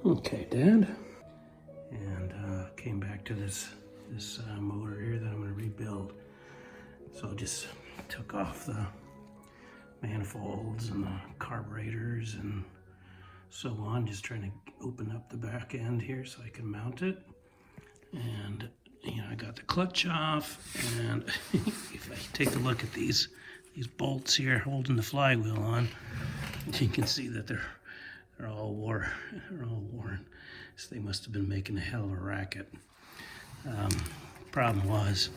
Okay, Dad. And came back to this motor here that I'm going to rebuild. So I just took off the manifolds and the carburetors and so on, just trying to open up the back end here so I can mount it. And I got the clutch off, and if I take a look at these bolts here holding the flywheel on, you can see that they're all worn. So they must have been making a hell of a racket. Problem was,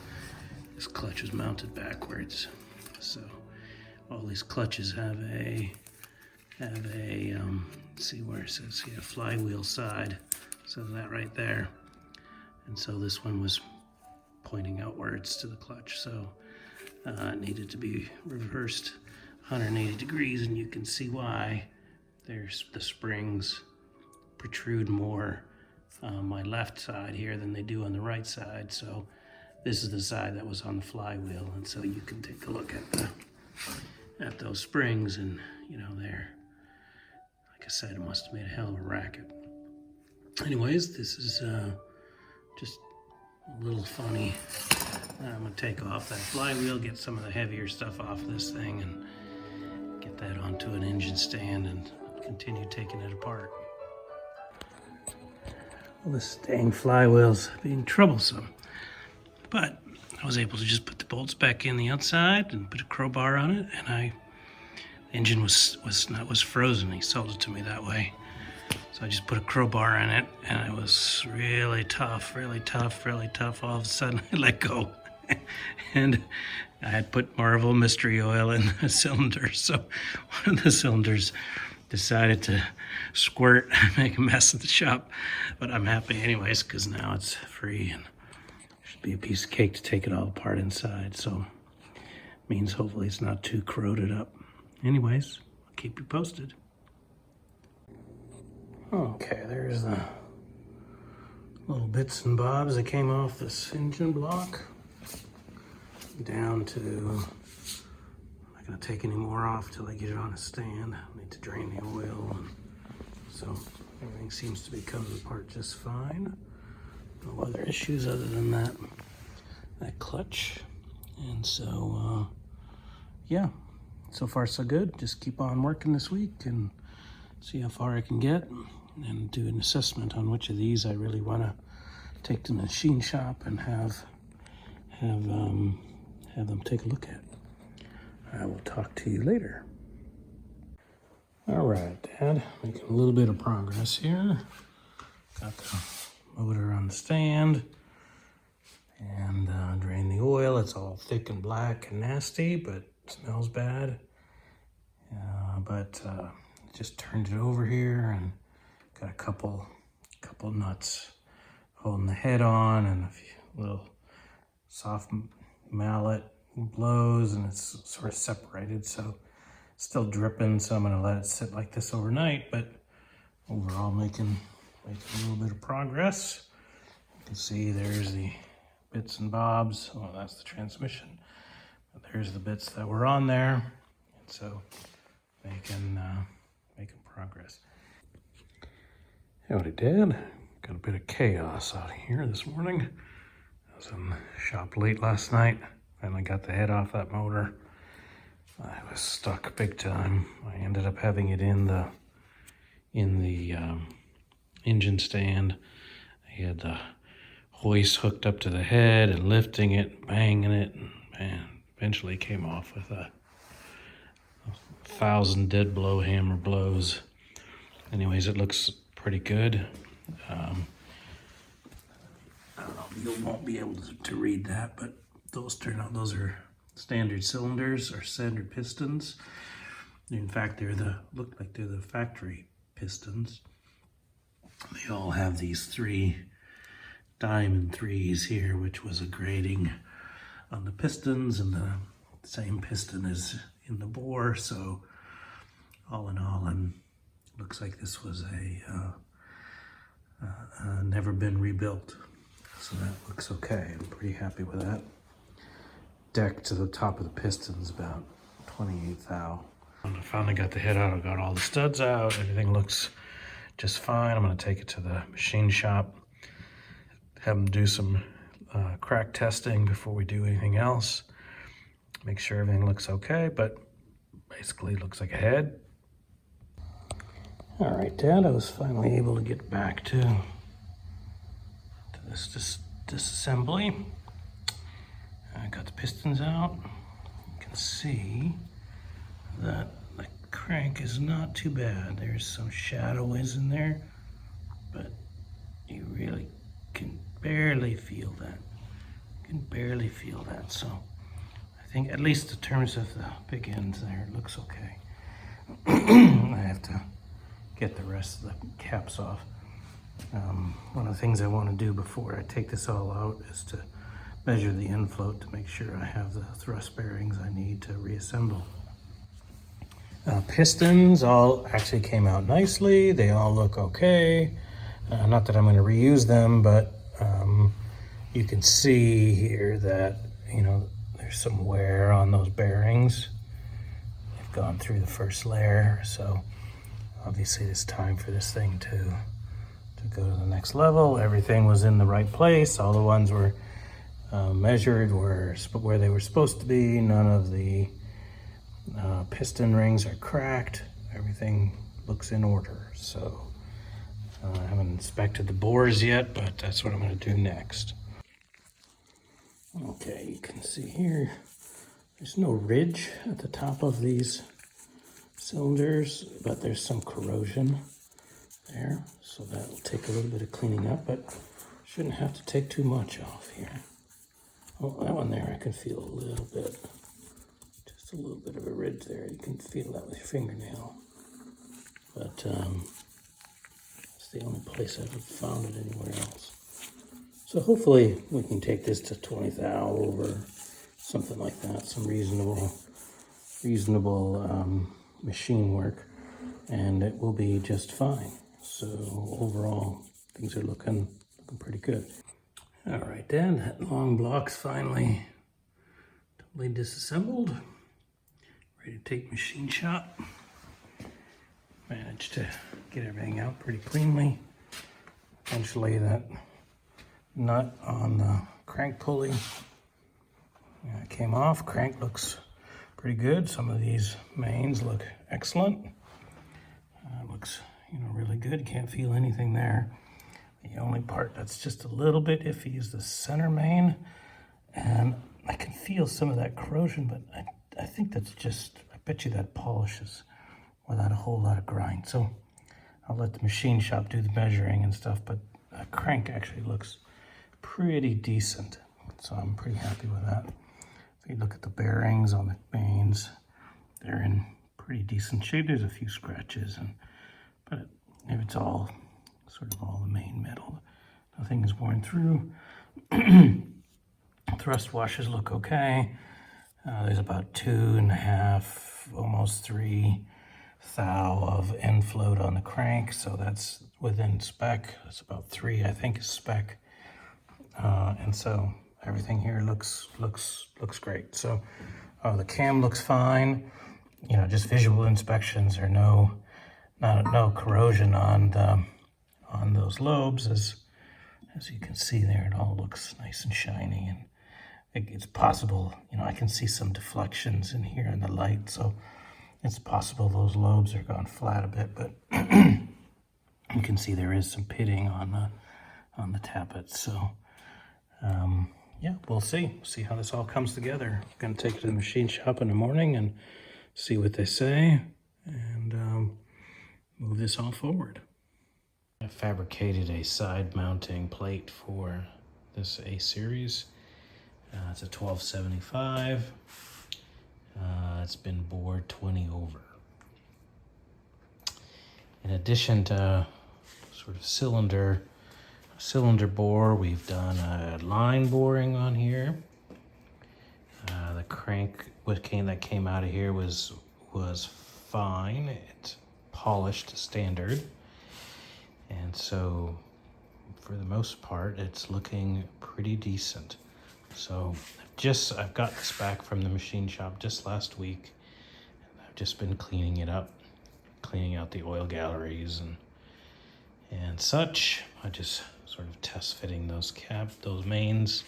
this clutch was mounted backwards. So all these clutches have a see where it says here, flywheel side. So that right there. And so this one was pointing outwards to the clutch. So it needed to be reversed 180 degrees, and you can see why. There's the springs protrude more on my left side here than they do on the right side. So this is the side that was on the flywheel, and so you can take a look at those springs, and there, like I said, it must have made a hell of a racket. Anyways, this is just a little funny. I'm gonna take off that flywheel, get some of the heavier stuff off this thing, and get that onto an engine stand and continue taking it apart. Well, this dang flywheel's being troublesome, but I was able to just put the bolts back in the outside and put a crowbar on it, and the engine was frozen. He sold it to me that way. So I just put a crowbar in it, and it was really tough. All of a sudden, I let go. And I had put Marvel mystery oil in the cylinder, so one of the cylinders decided to squirt and make a mess of the shop. But I'm happy anyways, because now it's free, and should be a piece of cake to take it all apart inside. So means hopefully it's not too corroded up. Anyways, I'll keep you posted. Okay, there's the little bits and bobs that came off this engine block. Down to, I'm not gonna take any more off till I get it on a stand. I need to drain the oil. So everything seems to be coming apart just fine. No other issues other than that clutch. And so, yeah, so far so good. Just keep on working this week and see how far I can get, and do an assessment on which of these I really want to take to the machine shop and have them take a look at. I will talk to you later. All right, Dad, making a little bit of progress here. Got the motor on the stand, and drain the oil. It's all thick and black and nasty, but it smells bad. Just turned it over here and got a couple nuts holding the head on, and a few little soft mallet blows, and it's sort of separated, so it's still dripping. So I'm gonna let it sit like this overnight, but overall making a little bit of progress. You can see there's the bits and bobs. Well, that's the transmission, but there's the bits that were on there, and so making progress. Howdy, Dad. Got a bit of chaos out here this morning. I was in the shop late last night. Finally got the head off that motor. I was stuck big time. I ended up having it in the engine stand. I had the hoist hooked up to the head and lifting it, banging it, and man, eventually came off with a 1,000 dead blow hammer blows. Anyways, it looks pretty good. I don't know, you won't be able to read that, but those turn out, those are standard cylinders or standard pistons. In fact, look like they're the factory pistons. They all have these 3 diamond 3s here, which was a grading on the pistons, and the same piston is in the bore. So all in all, looks like this was never been rebuilt. So that looks okay. I'm pretty happy with that. Deck to the top of the piston's about 28 thou. I finally got the head out. I got all the studs out. Everything looks just fine. I'm going to take it to the machine shop, have them do some crack testing before we do anything else. Make sure everything looks okay, but basically looks like a head. All right, Dad, I was finally able to get back to this disassembly. I got the pistons out. You can see that the crank is not too bad. There's some shadows in there, but you really can barely feel that. You can barely feel that. So I think at least in terms of the big ends there, it looks okay. I have to get the rest of the caps off. One of the things I want to do before I take this all out is to measure the end float to make sure I have the thrust bearings I need to reassemble. Pistons all actually came out nicely. They all look okay. Not that I'm going to reuse them, but you can see here that, you know, there's some wear on those bearings. They've gone through the first layer, so obviously it's time for this thing to go to the next level. Everything was in the right place. All the ones were measured were where they were supposed to be. None of the piston rings are cracked. Everything looks in order. So I haven't inspected the bores yet, but that's what I'm going to do next. Okay, you can see here, there's no ridge at the top of these cylinders, but there's some corrosion there. So that'll take a little bit of cleaning up, but shouldn't have to take too much off here. Oh, that one there, I can feel a little bit, just a little bit of a ridge there. You can feel that with your fingernail. But it's the only place I've found it anywhere else. So hopefully we can take this to 20 thou or something like that, some reasonable machine work, and it will be just fine. So overall, things are looking pretty good. All right, Dad, that long block's finally totally disassembled. Ready to take machine shop. Managed to get everything out pretty cleanly. Eventually that nut on the crank pulley came off. Crank looks pretty good. Some of these mains look excellent. Looks, you know, really good. Can't feel anything there. The only part that's just a little bit iffy is the center main, and I can feel some of that corrosion, but I think that's just, I bet you that polishes without a whole lot of grind. So I'll let the machine shop do the measuring and stuff, but the crank actually looks pretty decent. So I'm pretty happy with that. If you look at the bearings on the mains, they're in pretty decent shape. There's a few scratches, but if it's all sort of all the main metal, nothing is worn through. Thrust washers look okay. There's about 2.5, almost 3 thou of end float on the crank, so that's within spec. It's about 3, I think, is spec. And so everything here looks great. So the cam looks fine. You know, just visual inspections are no corrosion on those lobes. As you can see there, it all looks nice and shiny, and it's possible, you know, I can see some deflections in here in the light, so it's possible those lobes are gone flat a bit, but you can see there is some pitting on the tappets. So yeah, we'll see how this all comes together. I'm going to take it to the machine shop in the morning and see what they say, and move this all forward. I fabricated a side mounting plate for this A series. It's a 1275. It's been bored 20 over. In addition to sort of cylinder bore, we've done a line boring on here. The crank that came out of here was fine. It polished standard, and so for the most part it's looking pretty decent. So I've got this back from the machine shop just last week, and I've just been cleaning it up, cleaning out the oil galleries and and such. I just sort of test fitting those mains.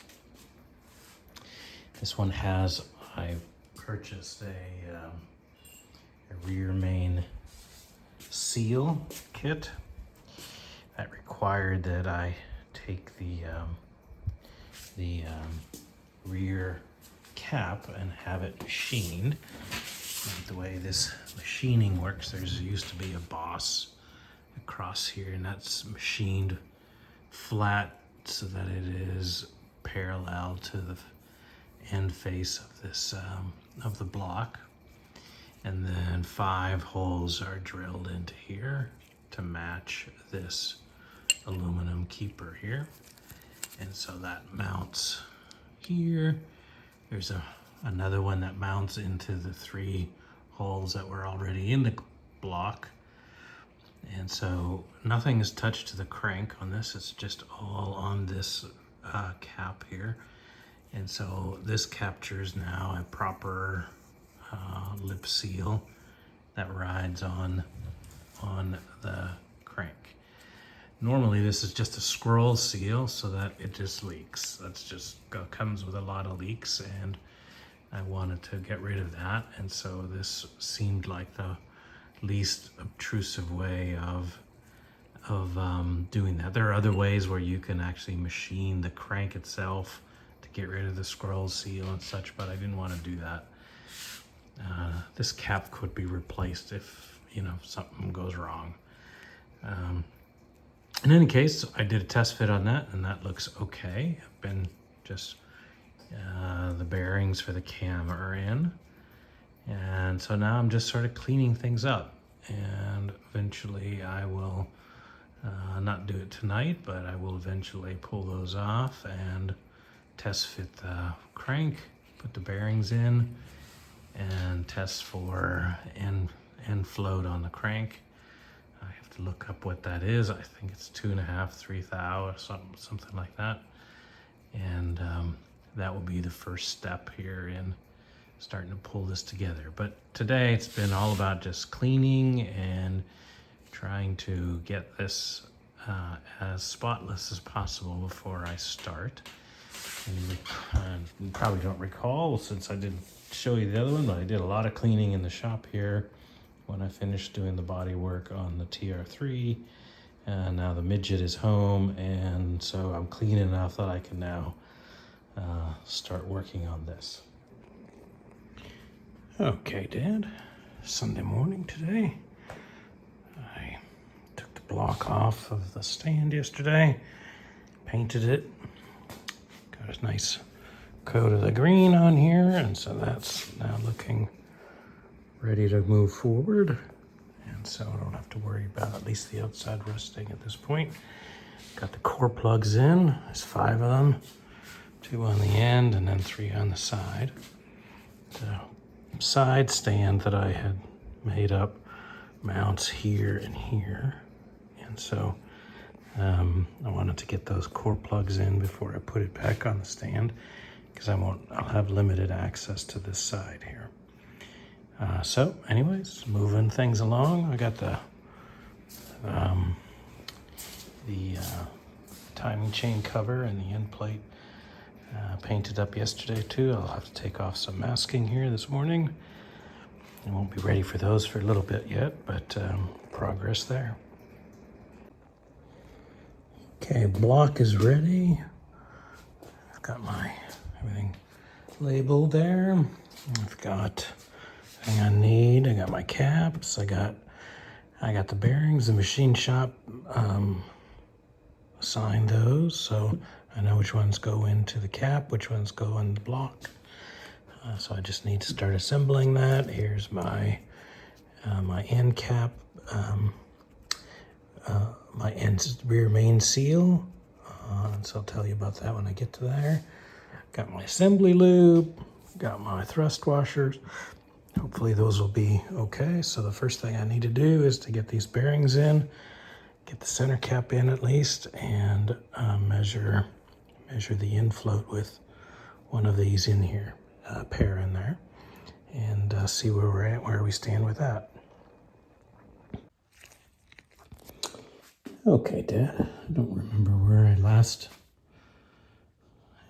This one has, I purchased a rear main seal kit that required that I take the rear cap and have it machined. And the way this machining works, there's used to be a boss across here, and that's machined flat so that it is parallel to the end face of this of the block, and then 5 holes are drilled into here to match this aluminum keeper here, and so that mounts here. There's another one that mounts into the 3 holes that were already in the block, and so nothing is touched to the crank on this. It's just all on this cap here. And so this captures now a proper lip seal that rides on the crank. Normally this is just a scroll seal so that it just leaks. That's just comes with a lot of leaks, and I wanted to get rid of that. And so this seemed like the least obtrusive way of doing that. There are other ways where you can actually machine the crank itself to get rid of the scroll seal and such, but I didn't want to do that. This cap could be replaced if, something goes wrong. In any case, I did a test fit on that, and that looks okay. I've been just, the bearings for the cam are in. And so now I'm just sort of cleaning things up, and eventually I will not do it tonight, but I will eventually pull those off and test fit the crank, put the bearings in, and test for end float on the crank. I have to look up what that is. I think it's 2.5, 3 thou or something like that. And that will be the first step here in starting to pull this together. But today it's been all about just cleaning and trying to get this as spotless as possible before I start. And you probably don't recall, since I didn't show you the other one, but I did a lot of cleaning in the shop here when I finished doing the body work on the TR3. And now the Midget is home, and so I'm clean enough that I can now start working on this. Okay, Dad, Sunday morning today. I took the block off of the stand yesterday, painted it, got a nice coat of the green on here, and so that's now looking ready to move forward. And so I don't have to worry about at least the outside rusting at this point. Got the core plugs in. There's 5 of them, 2 on the end and then 3 on the side. The side stand that I had made up mounts here and here, and so I wanted to get those core plugs in before I put it back on the stand, because I'll have limited access to this side here. So anyways, moving things along. I got the timing chain cover and the end plate painted up yesterday too. I'll have to take off some masking here this morning. I won't be ready for those for a little bit yet, but progress there. Okay, block is ready. I've got my everything labeled there. I've got everything I need. I got my caps. I got the bearings. The machine shop assigned those, so I know which ones go into the cap, which ones go in the block. So I just need to start assembling that. Here's my my end cap, my end rear main seal. So I'll tell you about that when I get to there. Got my assembly loop, got my thrust washers. Hopefully those will be okay. So the first thing I need to do is to get these bearings in, get the center cap in at least, and measure the infloat with one of these in here, pair in there, and see where we're at, where we stand with that. Okay, Dad, I don't remember where I last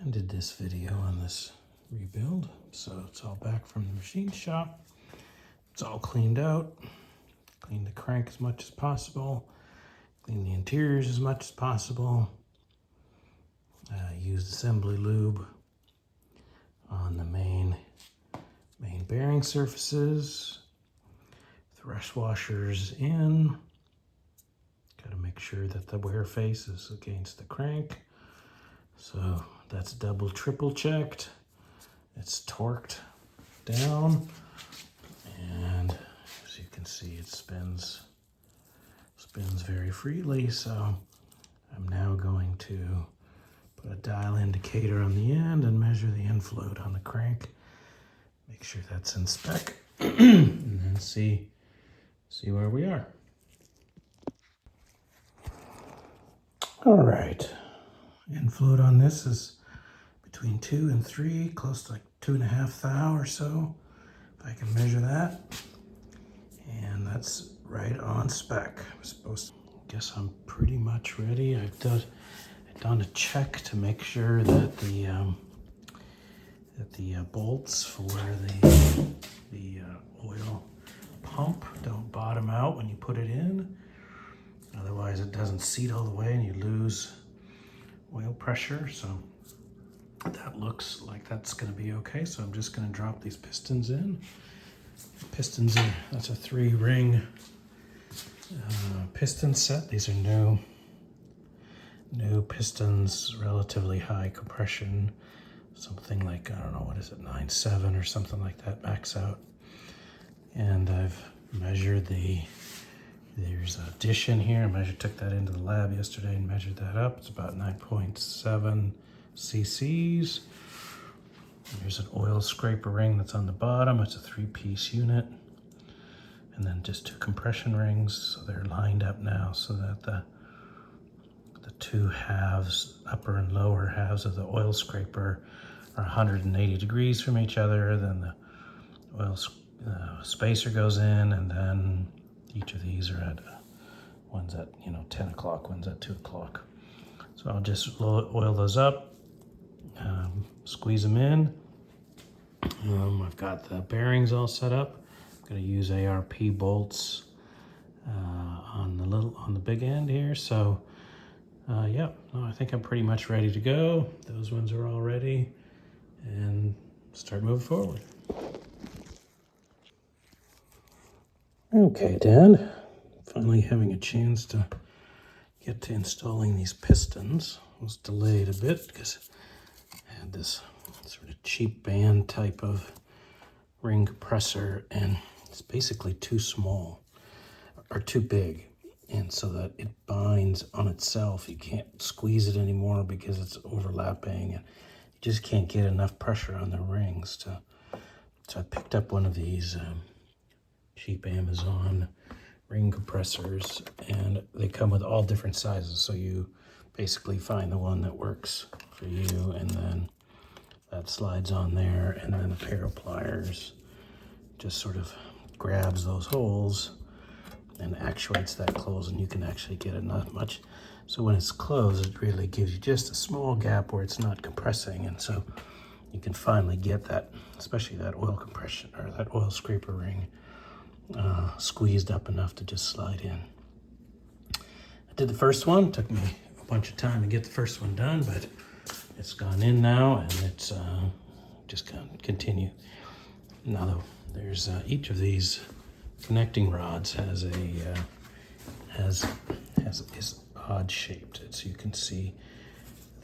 ended this video on this rebuild. So it's all back from the machine shop. It's all cleaned out. Clean the crank as much as possible. Clean the interiors as much as possible. Used assembly lube on the main bearing surfaces. Thresh washers in. Got to make sure that the wear face is against the crank. So that's double, triple checked. It's torqued down. And as you can see, it spins very freely. So I'm now going to put a dial indicator on the end and measure the inflow on the crank. Make sure that's in spec. And then see where we are. All right, inflow on this is between 2 and 3, close to like 2.5 thou or so, if I can measure that. And that's right on spec. I'm supposed to, guess I'm pretty much ready. I've done a check to make sure that the bolts for the oil pump don't bottom out when you put it in. Otherwise it doesn't seat all the way and you lose oil pressure. So that looks like that's going to be okay. So I'm just going to drop these pistons in. Pistons are, that's a 3-ring piston set. These are new pistons, relatively high compression, something like, I don't know, what is it, 9.7 or something like that, max out. And I've measured there's a dish in here. Took that into the lab yesterday and measured that up. It's about 9.7 cc's. There's an oil scraper ring that's on the bottom. It's a 3-piece unit. And then just 2 compression rings. So they're lined up now so that the 2 halves, upper and lower halves of the oil scraper are 180 degrees from each other. Then the oil spacer goes in, and then each of these are at, one's at 10 o'clock, one's at 2 o'clock. So I'll just oil those up, squeeze them in. I've got the bearings all set up. I'm going to use ARP bolts on the big end here. So yeah, no, I think I'm pretty much ready to go. Those ones are all ready, and start moving forward. Okay, Dad, finally having a chance to get to installing these pistons. I was delayed a bit because I had this sort of cheap band type of ring compressor, and it's basically too small or too big, and so that it binds on itself. You can't squeeze it anymore because it's overlapping, and you just can't get enough pressure on the rings to. So I picked up one of these cheap Amazon ring compressors, and they come with all different sizes. So you basically find the one that works for you, and then that slides on there, and then a pair of pliers just sort of grabs those holes and actuates that close, and you can actually get enough much. So when it's closed, it really gives you just a small gap where it's not compressing, and so you can finally get that, especially that oil compression or that oil scraper ring, squeezed up enough to just slide in. I did the first one. Took me a bunch of time to get the first one done, but it's gone in now, and it's just gonna continue. Now there's each of these connecting rods has is odd shaped. So you can see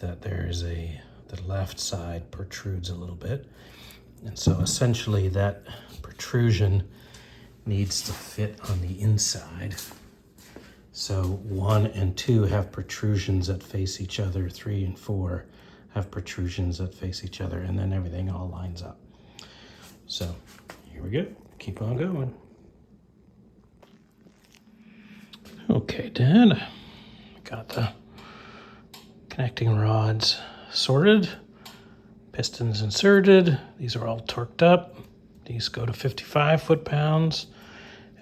that there's the left side protrudes a little bit, and so essentially that protrusion needs to fit on the inside. So 1 and 2 have protrusions that face each other. 3 and 4 have protrusions that face each other, and then everything all lines up. So here we go. Keep on going. Okay, Dad. Got the connecting rods sorted, pistons inserted. These are all torqued up. These go to 55 foot-pounds,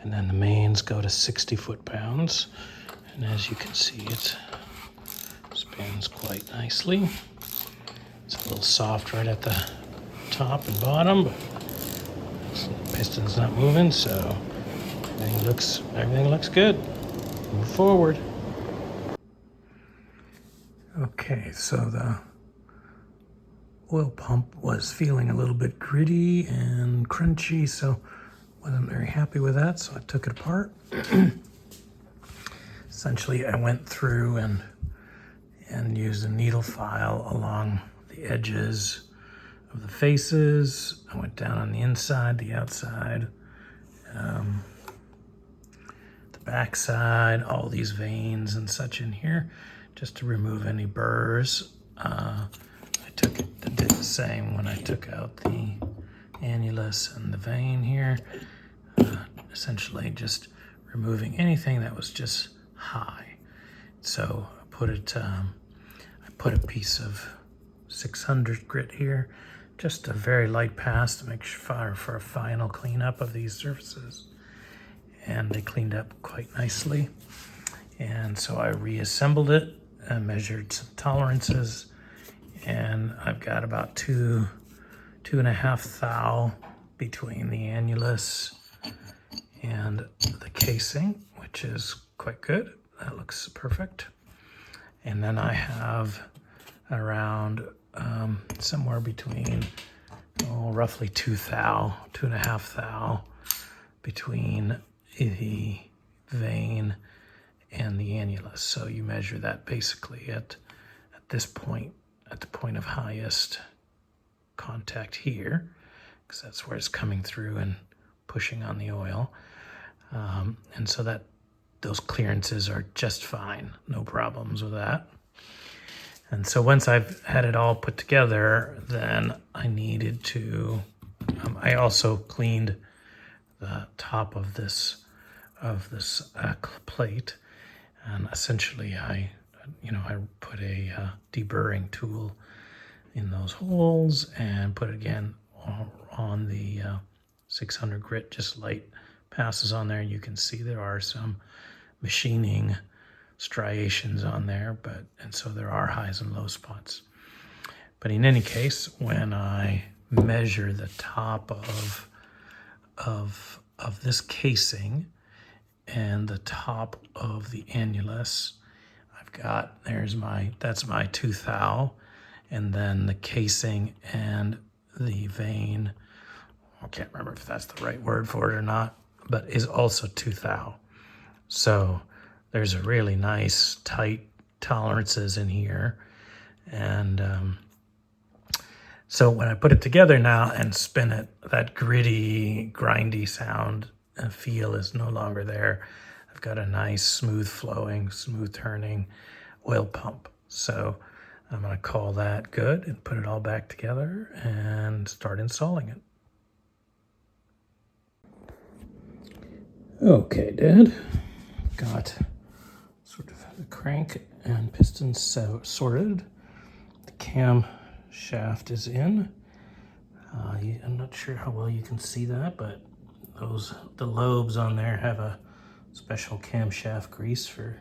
and then the mains go to 60 foot-pounds. And as you can see, it spins quite nicely. It's a little soft right at the top and bottom, but the piston's not moving, so everything looks good. Move forward. Okay, so the oil pump was feeling a little bit gritty and crunchy, so wasn't very happy with that, so I took it apart. Essentially, I went through and used a needle file along the edges of the faces. I went down on the inside, the outside, the back side, all these veins and such in here, just to remove any burrs. I did the same when I took out the annulus and the vein here. Essentially just removing anything that was just high. So I put a piece of 600 grit here, just a very light pass to make sure for a final cleanup of these surfaces. And they cleaned up quite nicely. And so I reassembled it and measured some tolerances, and I've got about two and a half thou between the annulus and the casing, which is quite good. That looks perfect. And then I have around somewhere between roughly 2 thou, 2.5 thou between the vein and the annulus. So you measure that basically at this point, at the point of highest contact here, because that's where it's coming through and pushing on the oil. And so that those clearances are just fine, no problems with that. And so once I've had it all put together, then I needed to, I also cleaned the top of this plate, and essentially I put a deburring tool in those holes and put it again on the 600 grit, just light passes on there. You can see there are some machining striations on there, and so there are highs and low spots. But in any case, when I measure the top of this casing and the top of the annulus, I've got, that's my 2 thou, and then the casing and the vein, I can't remember if that's the right word for it or not, but is also 2 thou. So there's a really nice tight tolerances in here. And so when I put it together now and spin it, that gritty, grindy sound and feel is no longer there. I've got a nice smooth flowing, smooth turning oil pump. So I'm going to call that good and put it all back together and start installing it. Okay, Dad. Got sort of the crank and piston sorted. The cam shaft is in. I'm not sure how well you can see that, but the lobes on there have a special camshaft grease for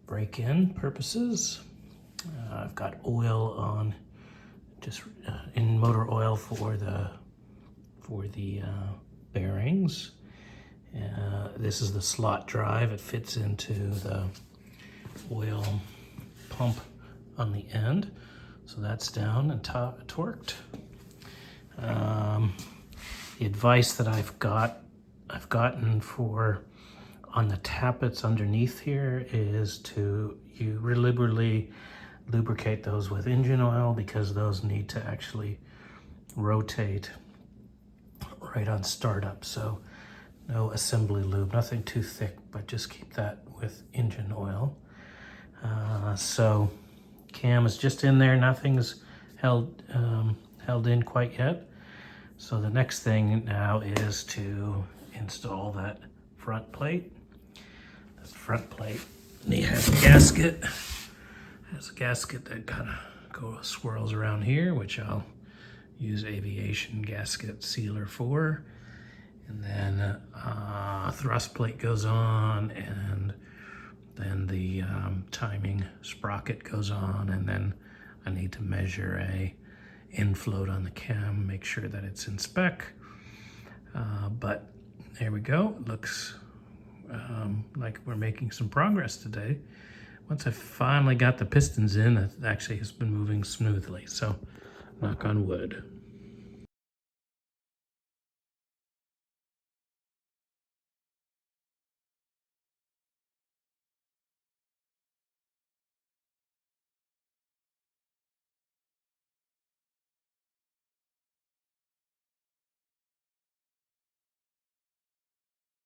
break-in purposes. I've got oil on, just in motor oil for the bearings. This is the slot drive. It fits into the oil pump on the end. So that's down and torqued. The advice that I've gotten on the tappets underneath here is you liberally lubricate those with engine oil, because those need to actually rotate right on startup. So no assembly lube, nothing too thick, but just keep that with engine oil. So cam is just in there, nothing's held in quite yet. So the next thing now is to install that front plate. That front plate has a gasket. Has a gasket that kind of swirls around here, which I'll use aviation gasket sealer for. And then thrust plate goes on, and Then the timing sprocket goes on, and then I need to measure a infloat on the cam, make sure that it's in spec. But there we go. It looks like we're making some progress today. Once I finally got the pistons in, it actually has been moving smoothly. So knock on wood.